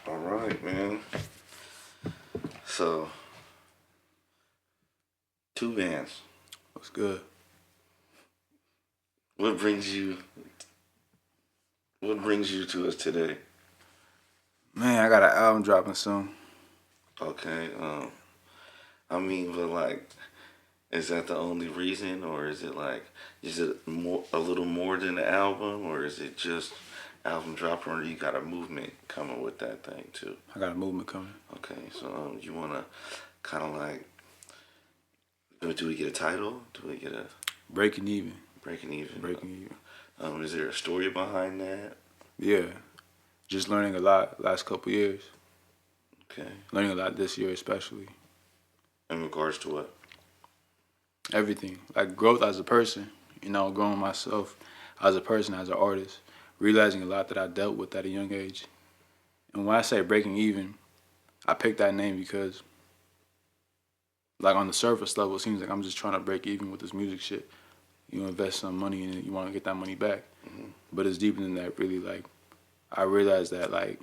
All right, man. So, two bands. What's good? What brings you? What brings you to us today? Man, I got an album dropping soon. Okay. I mean, but like, is that the only reason, or is it more a little more than the album, or is it just album dropping, or you got a movement coming with that thing too? I got a movement coming. Okay. So, you wanna kind of like, do we get a title? Do we get a Breaking even. breaking even? Breaking even. Is there a story behind that? Yeah. Just learning a lot last couple years. Okay. Learning a lot this year especially. In regards to what? Everything. Like growth as a person, growing myself as a person, as an artist. Realizing a lot that I dealt with at a young age. And when I say breaking even, I picked that name because like on the surface level, it seems like I'm just trying to break even with this music shit. You invest some money in it, you want to get that money back. Mm-hmm. But it's deeper than that, really. Like, I realized that, like,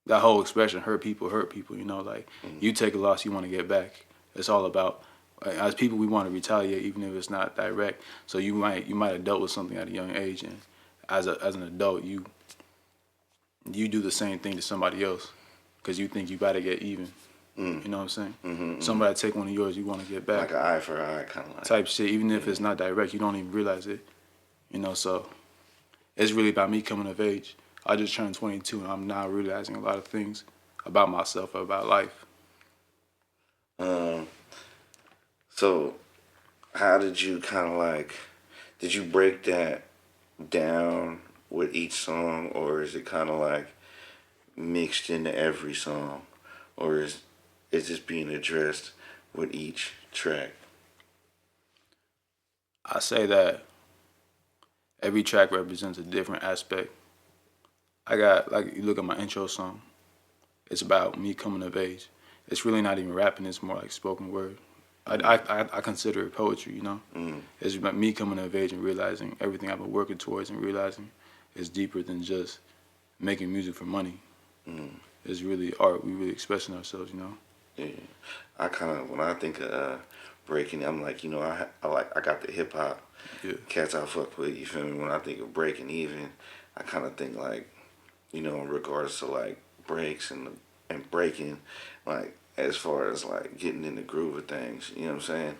that whole expression, hurt people, like, you take a loss, you want to get back. It's all about, as people, we want to retaliate, even if it's not direct. So you might have dealt with something at a young age, and as an adult, you do the same thing to somebody else because you think you got to get even. Mm. You know what I'm saying? Mm-hmm. Somebody take one of yours, you want to get back. Like an eye for an eye, kind of like. Type shit, even if it's not direct, you don't even realize it. So it's really about me coming of age. I just turned 22 and I'm now realizing a lot of things about myself, about life. Um. So, how did you kind of like? Did you break that down with each song, or is it kind of like mixed into every song, or is this being addressed with each track? I say that every track represents a different aspect. I got, like, you look at my intro song, it's about me coming of age. It's really not even rapping, it's more like spoken word. I consider it poetry. Mm. It's about me coming of age and realizing everything I've been working towards and realizing it's deeper than just making music for money. Mm. It's really art. We really expressing ourselves. Yeah. I kind of when I think of breaking, I'm like, I got the hip hop Yeah. cats I fuck with. You feel me? When I think of breaking even, I kind of think like, in regards to like breaks and breaking, like as far as like getting in the groove of things. You know what I'm saying?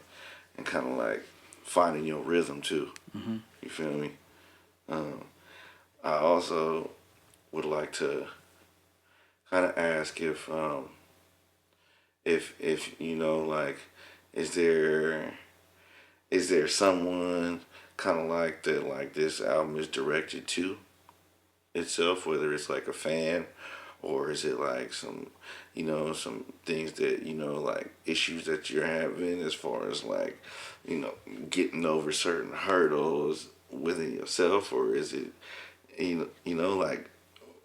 And kind of like finding your rhythm too. Hmm. You feel me? Um, I also would like to kind of ask if like, is there someone kind of like that like this album is directed to itself, whether it's like a fan or is it like some things that like issues that you're having as far as like you know getting over certain hurdles within yourself, or is it like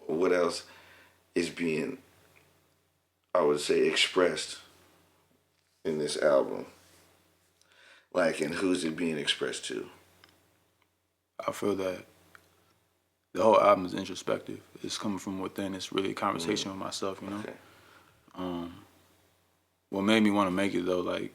what else is being, I would say, expressed in this album, like, and who's it being expressed to? I feel that the whole album is introspective. It's coming from within. It's really a conversation with myself. Okay. Um, what made me want to make it though, like,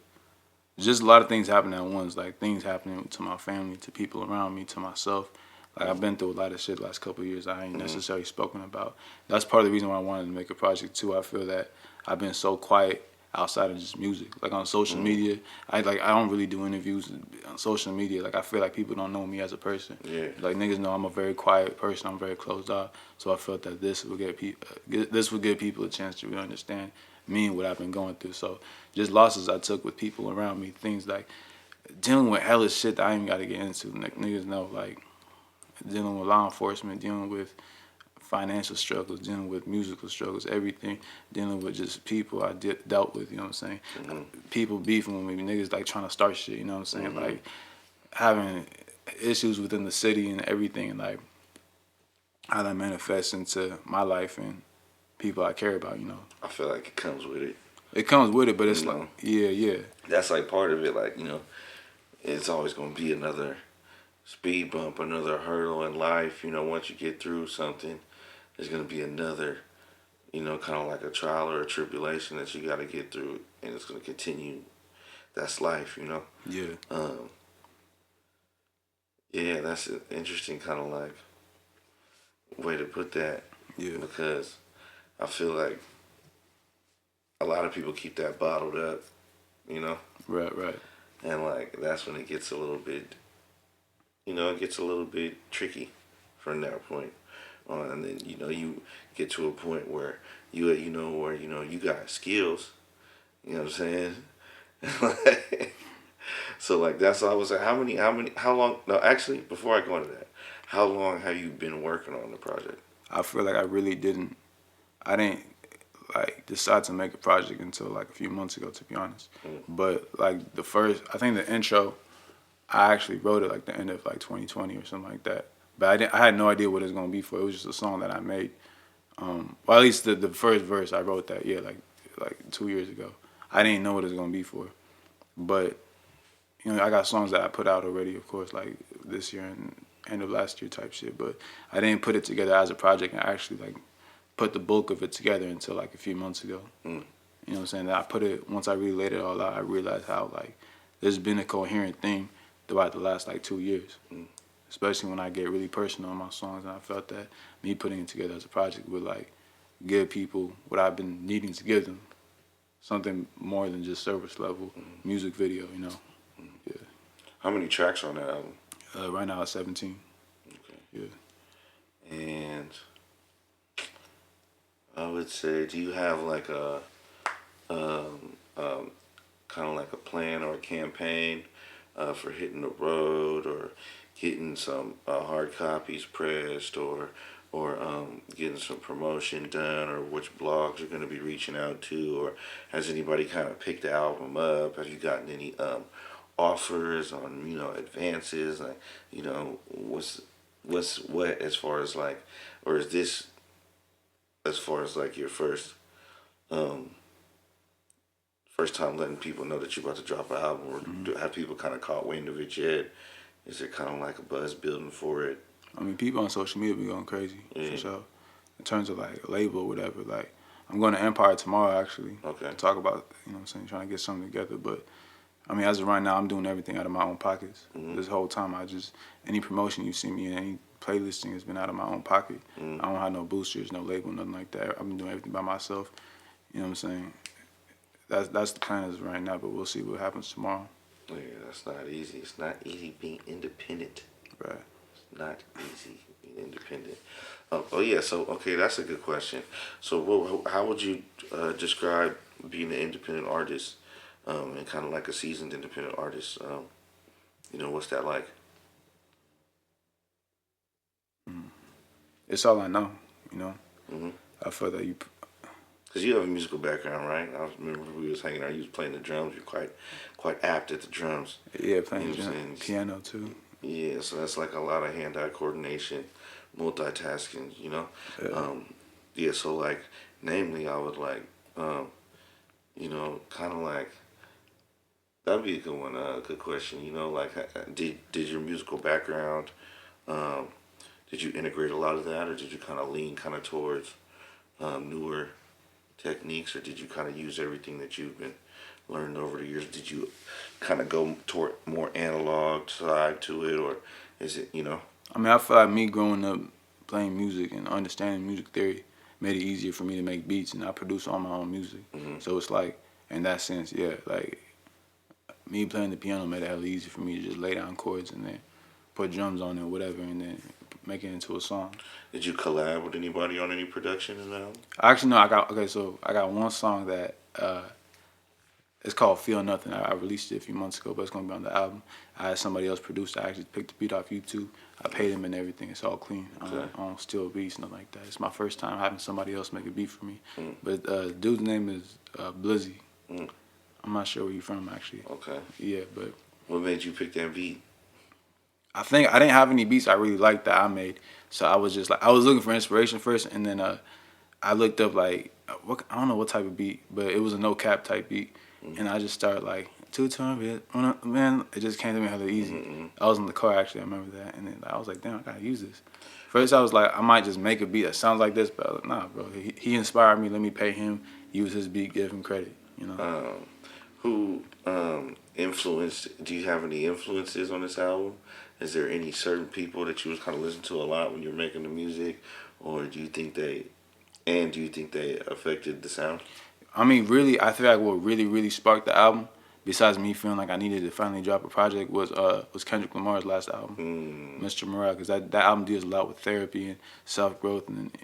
just a lot of things happening at once. Like things happening to my family, to people around me, to myself. Like I've been through a lot of shit the last couple of years I ain't necessarily spoken about. That's part of the reason why I wanted to make a project too. I feel that I've been so quiet outside of just music. Like on social media, I don't really do interviews on social media. Like I feel like people don't know me as a person. Yeah. Like niggas know I'm a very quiet person. I'm very closed off. So I felt that this would give people a chance to really understand me and what I've been going through. So just losses I took with people around me, things like dealing with hella shit that I ain't got to get into. Like niggas know, like dealing with law enforcement, dealing with financial struggles, dealing with musical struggles, everything, dealing with just people I dealt with, you know what I'm saying? People beefing with me, niggas like trying to start shit, you know what I'm saying? Like having issues within the city and everything, and like how that manifests into my life and people I care about. I feel like it comes with it. It comes with it, but it's You like, know. yeah. That's like part of it. Like it's always gonna be another speed bump, another hurdle in life. Once you get through something, there's gonna be another, kind of like a trial or a tribulation that you got to get through, and it's gonna continue. That's life. Yeah. Um, yeah, that's an interesting kind of like way to put that Yeah. because I feel like a lot of people keep that bottled up, you know, Right. Right. and like that's when it gets a little bit, it gets a little bit tricky from that point on, and then you get to a point where you got skills, you know what I'm saying? So like that's all I was like, how long? No, actually, before I go into that, how long have you been working on the project? I feel like I really didn't. I didn't like decide to make a project until like a few months ago, to be honest. But like I think the intro, I actually wrote it like the end of like 2020 or something like that. But I had no idea what it was gonna be for. It was just a song that I made. Well, at least the first verse I wrote that like 2 years ago. I didn't know what it was gonna be for, but I got songs that I put out already, of course, like this year and end of last year type shit. But I didn't put it together as a project and actually like put the bulk of it together until like a few months ago. You know what I'm saying? That I put it once I really laid it all out. I realized how like there's been a coherent thing throughout the last like 2 years, especially when I get really personal on my songs. And I felt that me putting it together as a project would like give people what I've been needing to give them, something more than just service level music video. Yeah. How many tracks on that album? Right now it's 17. Okay. Yeah. And I would say, do you have like a kind of like a plan or a campaign for hitting the road or getting some hard copies pressed or getting some promotion done, or which blogs you're going to be reaching out to, or has anybody kind of picked the album up? Have you gotten any offers on advances? Like what as far as like, or is this as far as like your um first time letting people know that you're about to drop an album, or have people kind of caught wind of it yet? Is it kind of like a buzz building for it? I mean, people on social media be going crazy for sure. In terms of like label or whatever, like I'm going to Empire tomorrow actually to talk about what I'm saying, trying to get something together. But I mean, as of right now, I'm doing everything out of my own pockets. This whole time, any promotion you see me in, any playlisting has been out of my own pocket. I don't have no boosters, no label, nothing like that. I've been doing everything by myself. You know what I'm saying? That's the plan as of right now, but we'll see what happens tomorrow. Yeah, that's not easy. It's not easy being independent. Right. It's not easy being independent. Oh yeah, so okay, that's a good question. So how would you describe being an independent artist, and kind of like a seasoned independent artist? What's that like? It's all I know, Mm-hmm. I feel that you. Because you have a musical background, right? I remember we was hanging out. You was playing the drums. You're quite apt at the drums. Yeah, playing You know what I'm saying? piano too. Yeah, so that's like a lot of hand-eye coordination, multitasking. Yeah. Yeah. So like, namely, I would like, kind of like. That'd be a good one. Good question. Like, did your musical background, did you integrate a lot of that, or did you kind of lean kind of towards newer techniques, or did you kind of use everything that you've been learning over the years? Did you kind of go toward more analog side to it, or is it I mean, I feel like me growing up playing music and understanding music theory made it easier for me to make beats, and I produce all my own music. So it's like, in that sense, yeah, like me playing the piano made it hella easy for me to just lay down chords and then put drums on it or whatever, and then make it into a song. Did you collab with anybody on any production in that album? Actually, no. I got one song that it's called "Feel Nothing." I released it a few months ago, but it's gonna be on the album. I had somebody else produce it. I actually picked the beat off YouTube. I paid him and everything. It's all clean. Okay. I don't steal beats, nothing like that. It's my first time having somebody else make a beat for me. But dude's name is Blizzy. I'm not sure where he's from actually. Okay. Yeah, but What made you pick that beat? I think I didn't have any beats I really liked that I made, so I was just like I was looking for inspiration first, and then I looked up like I don't know what type of beat, but it was a no cap type beat, and I just started like 2-tone, man, it just came to me hella easy. I was in the car actually, I remember that, and then I was like, damn, I gotta use this. First, I was like, I might just make a beat that sounds like this, but I was like, nah, bro, he inspired me. Let me pay him, use his beat, give him credit. You know. Who influenced? Do you have any influences on this album? Is there any certain people that you was kind of listening to a lot when you were making the music, or do you think they affected the sound? I mean, really, I feel like what really sparked the album, besides me feeling like I needed to finally drop a project, was Kendrick Lamar's last album, Mr. Morale, because that album deals a lot with therapy and self growth and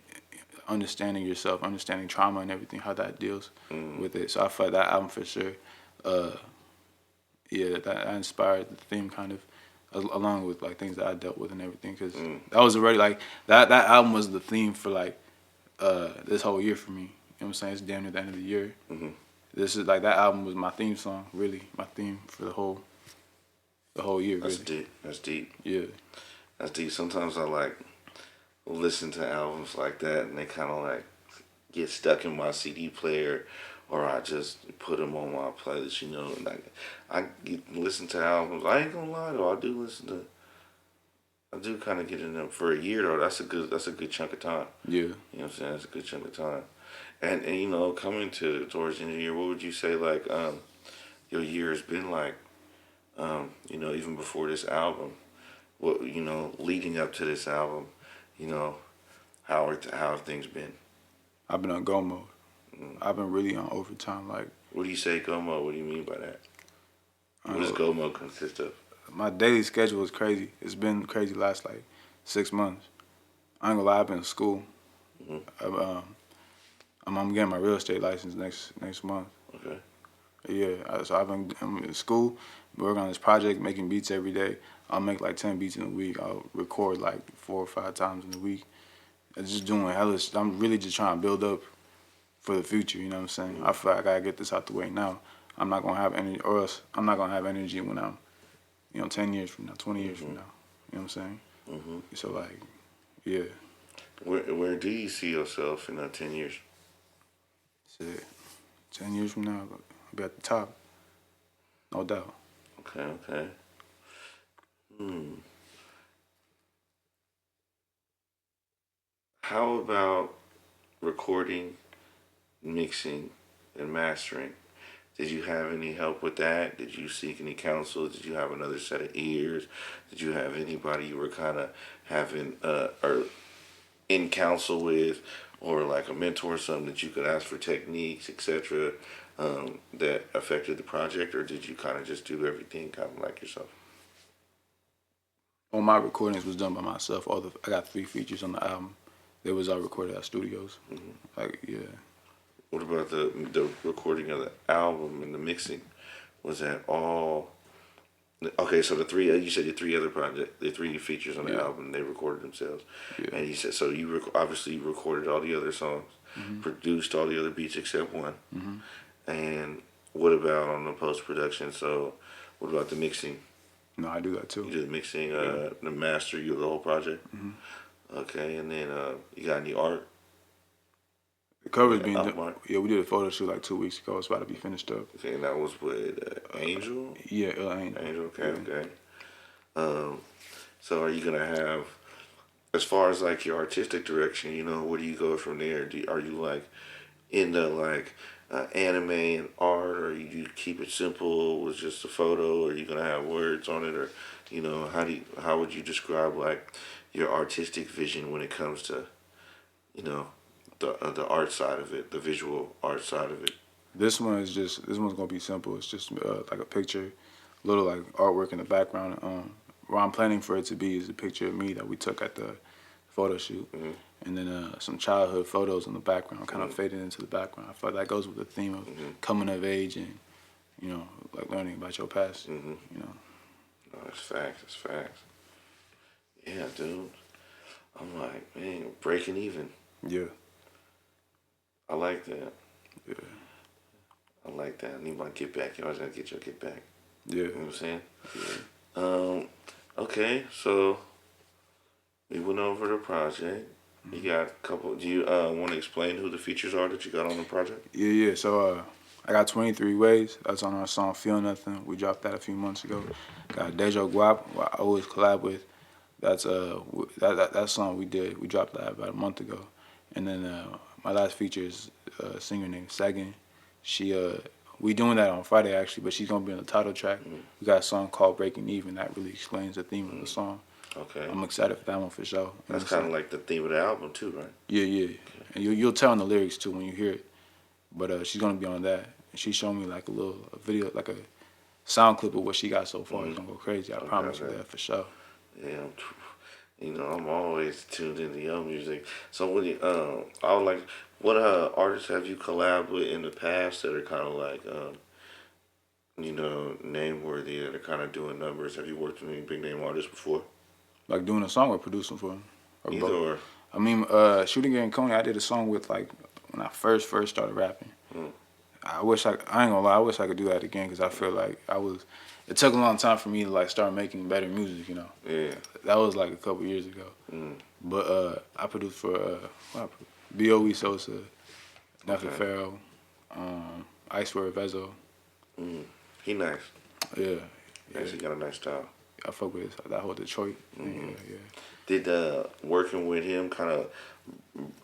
understanding yourself, understanding trauma and everything, how that deals with it. So I felt that album for sure. Yeah, that inspired the theme kind of, along with like things that I dealt with and everything, because that was already like that album was the theme for like this whole year for me. You know what I'm saying? It's damn near the end of the year. This is like that album was my theme song, really, my theme for the whole year. That's Really. deep. That's deep. Yeah. That's deep. Sometimes I like listen to albums like that, and they kind of like get stuck in my CD player, or I just put them on my playlist. You know, like listen to albums. I ain't gonna lie though, I do kind of get in them for a year though. That's a good chunk of time. Yeah. You know what I'm saying? That's a good chunk of time. And you know, coming towards the end of the year, what would you say like your year has been like? You know, even before this album, what you know, leading up to this album, you know, how have things been? I've been on go mode. I've been really on overtime. Like, What do you say go mode? What do you mean by that? I What don't does know, go mode consist of? my daily schedule is crazy. It's been crazy the last like 6 months. I ain't gonna lie, I've been in school. I'm getting my real estate license next month. Okay. Yeah, so I'm in school, working on this project, making beats every day. I'll make like 10 beats in a week. I'll record like 4 or 5 times in a week. I'm just doing hella. I'm really just trying to build up for the future. You know what I'm saying? I feel like I gotta get this out the way now. I'm not gonna have energy, or else I'm not gonna have energy when I'm, 10 years from now, 20 years from now. You know what I'm saying? So like, yeah, Where do you see yourself in 10 years? shit. 10 years from now, I'll be at the top, no doubt. Okay, okay. How about recording, mixing, and mastering? Did you have any help with that? Did you seek any counsel? Did you have another set of ears? Did you have anybody you were kind of having or in counsel with, or like a mentor or something that you could ask for techniques, etc., that affected the project, or did you kind of just do everything kind of like yourself? All my recordings was done by myself. I got 3 features on the album. They was all recorded at studios. Like, yeah. What about the recording of the album and the mixing? Was that all? Okay, so the three you said the 3 features on the Yeah. album, they recorded themselves, Yeah. and you said so you obviously you recorded all the other songs, produced all the other beats except one, and what about on the post production? So, what about the mixing? No, I do that You too. did the mixing, the master, you the whole project. Okay, and then you got any art? The cover's Yeah, being album done. art. Yeah, we did a photo shoot like 2 weeks ago. It's about to be finished up. Okay, and that was with Angel. Yeah, Angel. Angel. Okay, Yeah. okay. So are you gonna have, as far as like your artistic direction, you know, where do you go from there? Are you like into like anime and art, or you keep it simple with just a photo? Or are you gonna have words on it, or you know, how would you describe like your artistic vision when it comes to, you know, the art side of it, the visual art side of it? This one's gonna be simple. It's just like a picture, little like artwork in the background. What I'm planning for it to be is a picture of me that we took at the photo shoot, and then some childhood photos in the background, kind of faded into the background. I feel like that goes with the theme of coming of age and like learning about your past. You know, No, that's facts. That's facts. Yeah, dude. I'm like, man, breaking even. yeah, I like that. yeah, I like that. I need my get back. You always gotta get your get back. yeah. You know what I'm saying? Okay, so we went over the project. You got a couple. Do you want to explain who the features are that you got on the project? Yeah. So I got 23 Ways. That's on our song Feel Nothing. We dropped that a few months ago. Got Dejo Guap, who I always collab with. That's that song we did. We dropped that about a month ago. And then my last feature is a singer named Sagan. She we doing that on Friday actually, but she's gonna be on the title track. We got a song called Breaking Even that really explains the theme of the song. Okay. I'm excited for that one for sure. That's kind of like the theme of the album too, right? Yeah, yeah. Okay. And you'll tell in the lyrics too when you hear it. But she's gonna be on that. And she showed me like a video, like a sound clip of what she got so far. It's gonna go crazy. I promise you that for sure. Yeah, you know, I'm always tuned into your music. So when you, I would like, what artists have you collabed with in the past that are kind of like, you know, name worthy, that are kind of doing numbers? Have you worked with any big name artists before? Like doing a song or producing for them? Or Either both? or. I mean, Shooting Game Coney, I did a song with like when I first started rapping. I ain't gonna lie, I wish I could do that again because I feel like it took a long time for me to like start making better music, you know. Yeah. That was like a couple years ago. But I produced for B.O.E. Sosa, DelaTheFella, Ice Word Vezo. He nice. Yeah. Yes, he got a nice style. I fuck with that whole Detroit thing, yeah. Did working with him kind of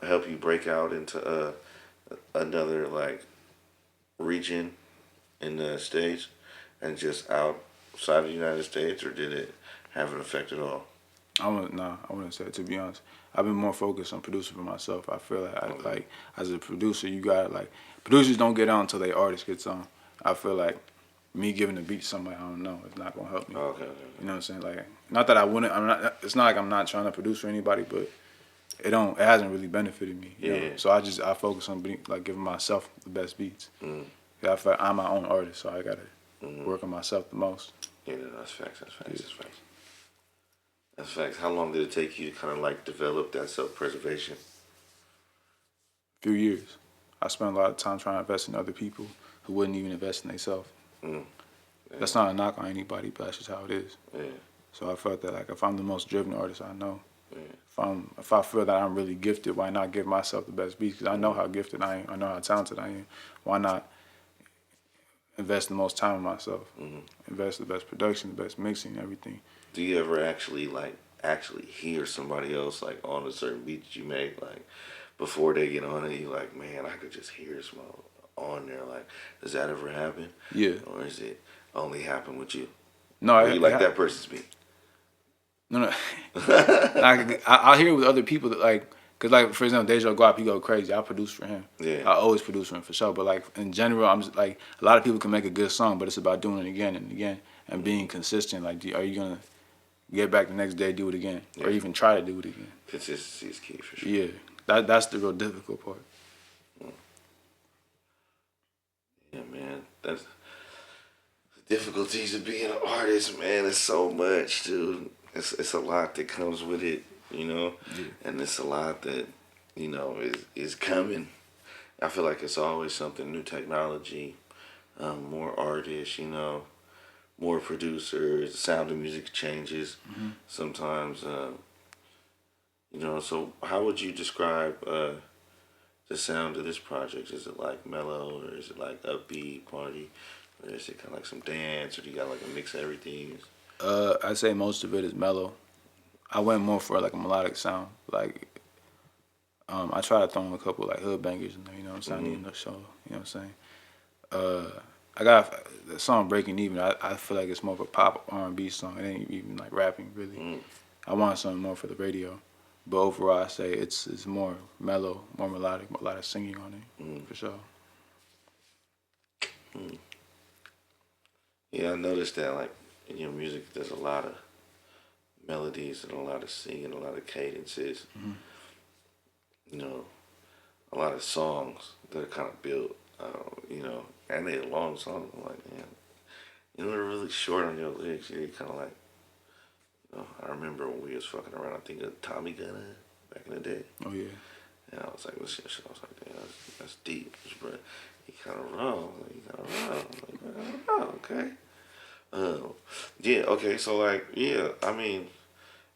help you break out into another like region in the States and just outside of the United States, or did it have an effect at all? I wouldn't say it, to be honest. I've been more focused on producing for myself. I feel like as a producer, you got like producers don't get on until they artist gets on. I feel like me giving the beat to somebody I don't know is not gonna help me. Okay. You know what I'm saying? Like, not that I wouldn't. I'm not. It's not like I'm not trying to produce for anybody, but it hasn't really benefited me. You know? So I focus on giving myself the best beats. I feel like I'm my own artist, so I gotta work on myself the most. Yeah, that's facts. That's facts. That's facts. That's facts. How long did it take you to kind of like develop that self-preservation? Few years. I spent a lot of time trying to invest in other people who wouldn't even invest in themselves. That's not a knock on anybody, but that's just how it is. Yeah. So I felt that like if I'm the most driven artist I know, if I feel that I'm really gifted, why not give myself the best beats? Because I know how gifted I am. I know how talented I am. Why not invest the most time in myself? Invest the best production, the best mixing, everything. Do you ever actually hear somebody else like on a certain beat that you make, like before they get on it, you like, man, I could just hear Smoke on there. Like, does that ever happen? Yeah. Or is it only happen with you? No, or you like that person's beat? No. I hear it with other people that like, cause like for example, Dejo Guap, he go crazy. I produce for him. Yeah. I always produce for him for sure. But like in general, I'm just like a lot of people can make a good song, but it's about doing it again and again and being consistent. Like, are you gonna get back the next day, do it again, or even try to do it again? Consistency is key for sure. Yeah, that's the real difficult part. Yeah, man, that's the difficulties of being an artist, man. It's so much, dude. It's a lot that comes with it, you know, and it's a lot that, you know, is coming. I feel like it's always something, new technology, more artists, you know, more producers. The sound of music changes sometimes, you know. So how would you describe the sound of this project? Is it like mellow, or is it like upbeat party, or is it kind of like some dance, or do you got like a mix of everything? I'd say most of it is mellow. I went more for like a melodic sound. Like, I try to throw in a couple like hood bangers in there. You know what I'm saying? In the show. You know what I'm saying? I got the song "Breaking Even." I feel like it's more of a pop R&B song. It ain't even like rapping really. I want something more for the radio. But overall, I say it's more mellow, more melodic, a lot of singing on it, for sure. Yeah, I noticed that like in your music, there's a lot of melodies and a lot of singing, a lot of cadences. You know, a lot of songs that are kind of built. You know, and they're long songs. I'm like, man, you know, they're really short on your lyrics. You're kind of like, you know, I remember when we was fucking around. I think of Tommy Gunn back in the day. Oh yeah. And I was like, listen, I was like, damn, that's deep, but he kind of wrong. Like, okay. Yeah, okay, so like, yeah, I mean,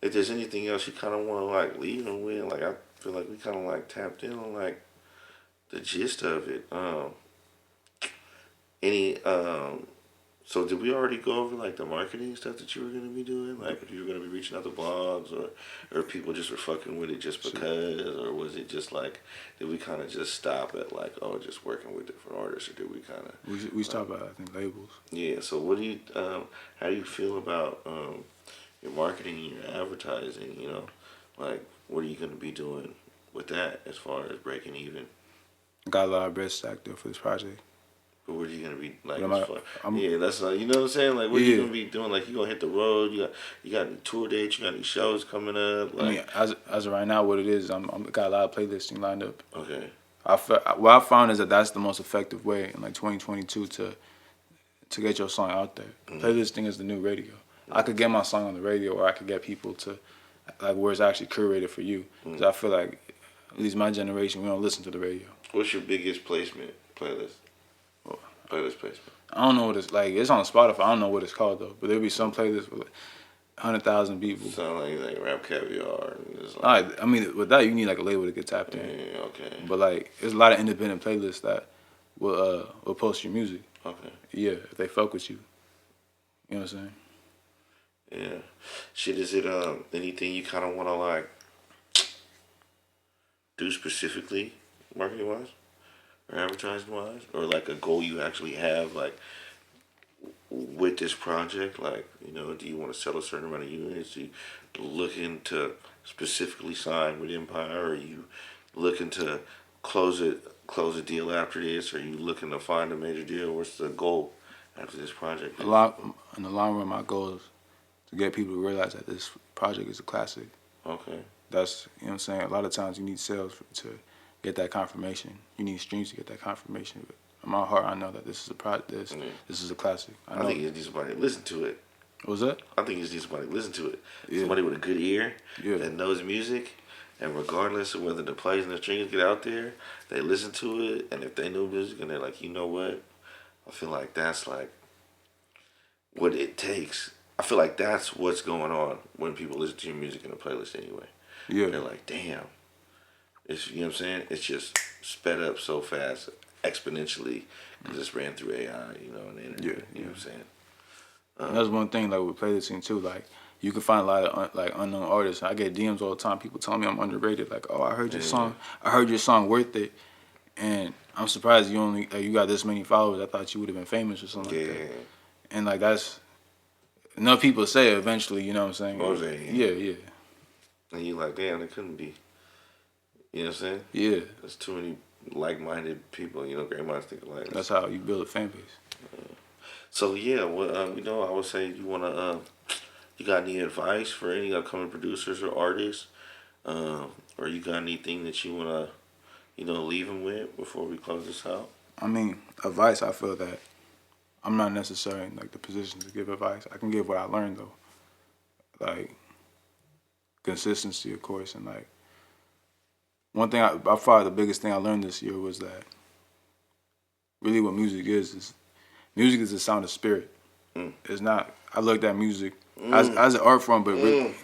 if there's anything else you kind of want to like leave them with, like, I feel like we kind of like tapped in on like the gist of it. Any so did we already go over like the marketing stuff that you were gonna be doing? Like if you were gonna be reaching out to blogs or people just were fucking with it just because, or was it just like did we kind of just stop at like just working with different artists, or did we kind of We stopped at, I think, labels. yeah? So what do you how do you feel about your marketing and your advertising? You know, like what are you gonna be doing with that as far as breaking even? Got a lot of bread stacked there for this project. But what are you gonna be like? I'm, Yeah, that's you know what I'm saying. Like, what are yeah. you gonna be doing? Like, you gonna hit the road? You got any tour dates? You got any shows coming up? Like, I mean, as of right now, what it is, I'm got a lot of playlisting lined up. okay, What I found is that that's the most effective way in like 2022 to get your song out there. Playlisting is the new radio. I could get my song on the radio, or I could get people to like where it's actually curated for you. Because I feel like at least my generation, we don't listen to the radio. what's your biggest playlist? Playlist placement. I don't know what it's like. It's on Spotify. I don't know what it's called though. But there'll be some playlist with like 100,000 people. Sound like Rap Caviar. And it's like, I mean, with that you need like a label to get tapped in. yeah, okay. But like, there's a lot of independent playlists that will post your music. Okay. Yeah, if they fuck with you. You know what I'm saying? Yeah. Shit, is it anything you kind of want to like do specifically, marketing wise? Or advertising wise, or like a goal you actually have, like with this project, like you know, do you want to sell a certain amount of units? Do you looking to specifically sign with Empire? Or are you looking to close a deal after this? Are you looking to find a major deal? What's the goal after this project? In the long run, my goal is to get people to realize that this project is a classic. Okay. That's, you know what I'm saying? A lot of times you need sales to get that confirmation. You need streams to get that confirmation. But in my heart, I know that this is this is a classic. I think you need somebody to listen to it. What was that? I think you just need somebody to listen to it. Yeah. Somebody with a good ear Yeah. that knows music, and regardless of whether the plays and the strings get out there, they listen to it, and if they know music and they're like, you know what, I feel like that's like what it takes. I feel like that's what's going on when people listen to your music in a playlist anyway. Yeah. They're like, damn. It's, you know what I'm saying? It's just sped up so fast, exponentially, because it's ran through AI, you know, and the internet. Yeah, You know what I'm saying? And that's one thing, like, with playlisting, too. Like, you can find a lot of, unknown artists. I get DMs all the time. People telling me I'm underrated. Like, oh, I heard your song. I heard your song, Worth It. And I'm surprised you got this many followers. I thought you would have been famous or something like that. And, like, that's... Enough people say it eventually, you know what I'm saying? Yeah. And you like, damn, it couldn't be. You know what I'm saying? Yeah. There's too many like-minded people, you know, great minds think alike. That's how you build a fan base. So, yeah, well, you know, I would say you got any advice for any upcoming producers or artists? Or you got anything that you want to, you know, leave them with before we close this out? I mean, advice, I feel that I'm not necessarily in, like, the position to give advice. I can give what I learned, though. Like, consistency, of course, and, like, one thing, by far, the biggest thing I learned this year was that really what music is the sound of spirit. It's not, I looked at music as an art form, but really,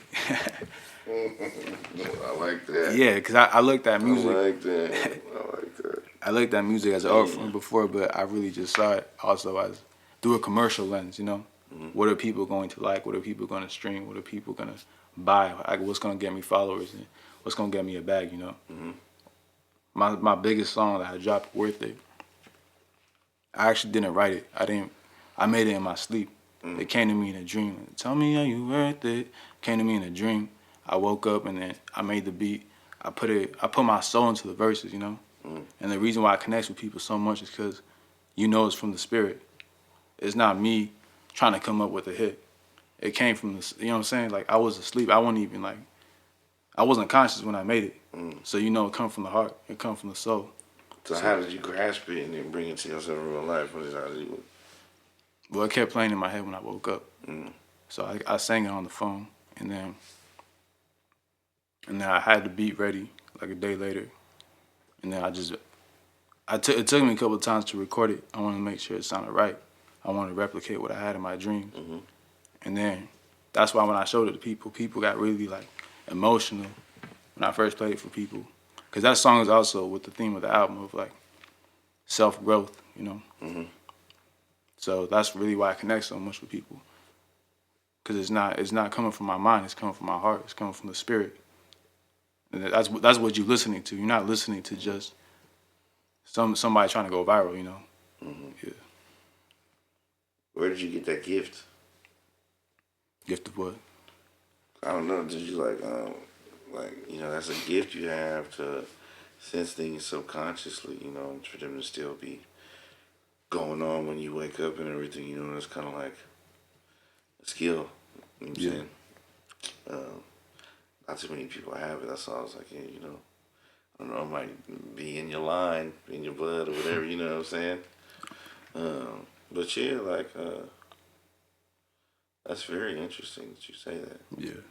I like that. yeah, because I looked at music. I like that. I looked at music as an art form before, but I really just saw it also as through a commercial lens, you know? What are people going to like? What are people going to stream? What are people going to buy? What's going to get me followers? And what's going to get me a bag, you know? My biggest song that I dropped, Worth It, I actually didn't write it. I made it in my sleep. It came to me in a dream. Tell me, are you worth it? Came to me in a dream. I woke up and then I made the beat. I put my soul into the verses, you know? And the reason why I connect with people so much is because you know it's from the spirit. It's not me trying to come up with a hit. It came from the, you know what I'm saying? Like, I was asleep. I wasn't conscious when I made it. So, you know, it come from the heart. It come from the soul. So how did you grasp it and then bring it to yourself in real life? Well, it kept playing in my head when I woke up. So I sang it on the phone, and then I had the beat ready like a day later. And then it took me a couple of times to record it. I wanted to make sure it sounded right. I wanted to replicate what I had in my dreams. And then that's why when I showed it to people got really like emotional when I first played it for people. Because that song is also with the theme of the album of like self-growth, you know? So that's really why I connect so much with people. Cause it's not coming from my mind. It's coming from my heart. It's coming from the spirit. And that's what you're listening to. You're not listening to just somebody trying to go viral. You know. Mm-hmm. Yeah. Where did you get that gift? Gift of what? I don't know. Did you that's a gift you have to sense things subconsciously. You know, for them to still be going on when you wake up and everything. You know, it's kind of like a skill. You know what I'm saying? Not too many people have it. That's all I was like, yeah, you know. I don't know, it might be in your line, in your blood or whatever, you know what I'm saying? But yeah, that's very interesting that you say that. Yeah.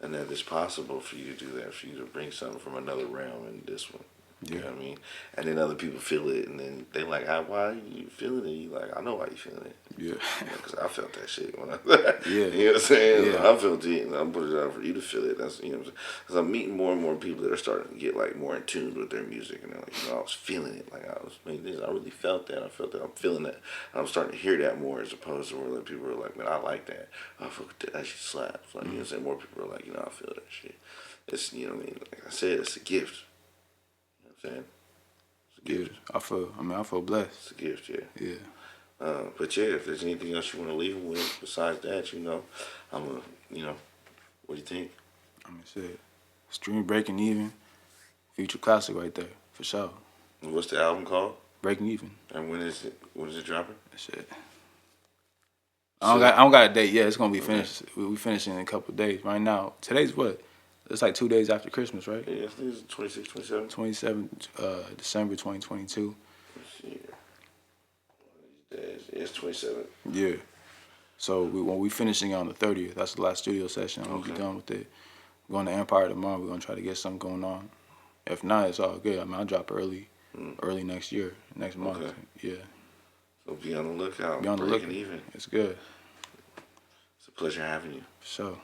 And that it's possible for you to do that, for you to bring something from another realm in this one. You know what I mean? And then other people feel it, and then they like, why are you feeling it? You like, I know why you feeling it. Yeah. Because I felt that shit when I, Yeah. you know what I'm saying? Yeah. I felt it, and I put it out for you to feel it. That's, you know what I'm saying? Because I'm meeting more and more people that are starting to get like more in tune with their music, and they're like, you know, I was feeling it. Like I was making this, I really felt that. I felt that. I'm feeling that. And I'm starting to hear that more as opposed to where like, people are like, man, I like that. I fuck with that shit slaps. Like, you know what I'm saying? More people are like, you know, I feel that shit. It's, you know what I mean? Like I said, it's a gift. You know what I'm saying? Yeah, I feel blessed. It's a gift, yeah. Yeah. But yeah, if there's anything else you want to leave them with besides that, you know, what do you think? I mean, shit. Stream Breaking Even, future classic right there, for sure. And what's the album called? Breaking Even. And when is it? When is it dropping? Shit. I don't got a date yet. It's gonna be finished. We finishing in a couple of days. Right now, today's what? It's like 2 days after Christmas, right? Yeah, I think it's 26, 27. 27 December 2022. Let's see here. It's 27. Yeah. So when we finishing on the 30th, that's the last studio session. We'll be done with it. We're going to Empire tomorrow. We're gonna try to get something going on. If not, it's all good. I mean, I'll drop early next year, next month. Okay. Yeah. So be on the lookout. Be on the Breaking lookout. Even. It's good. It's a pleasure having you. For sure.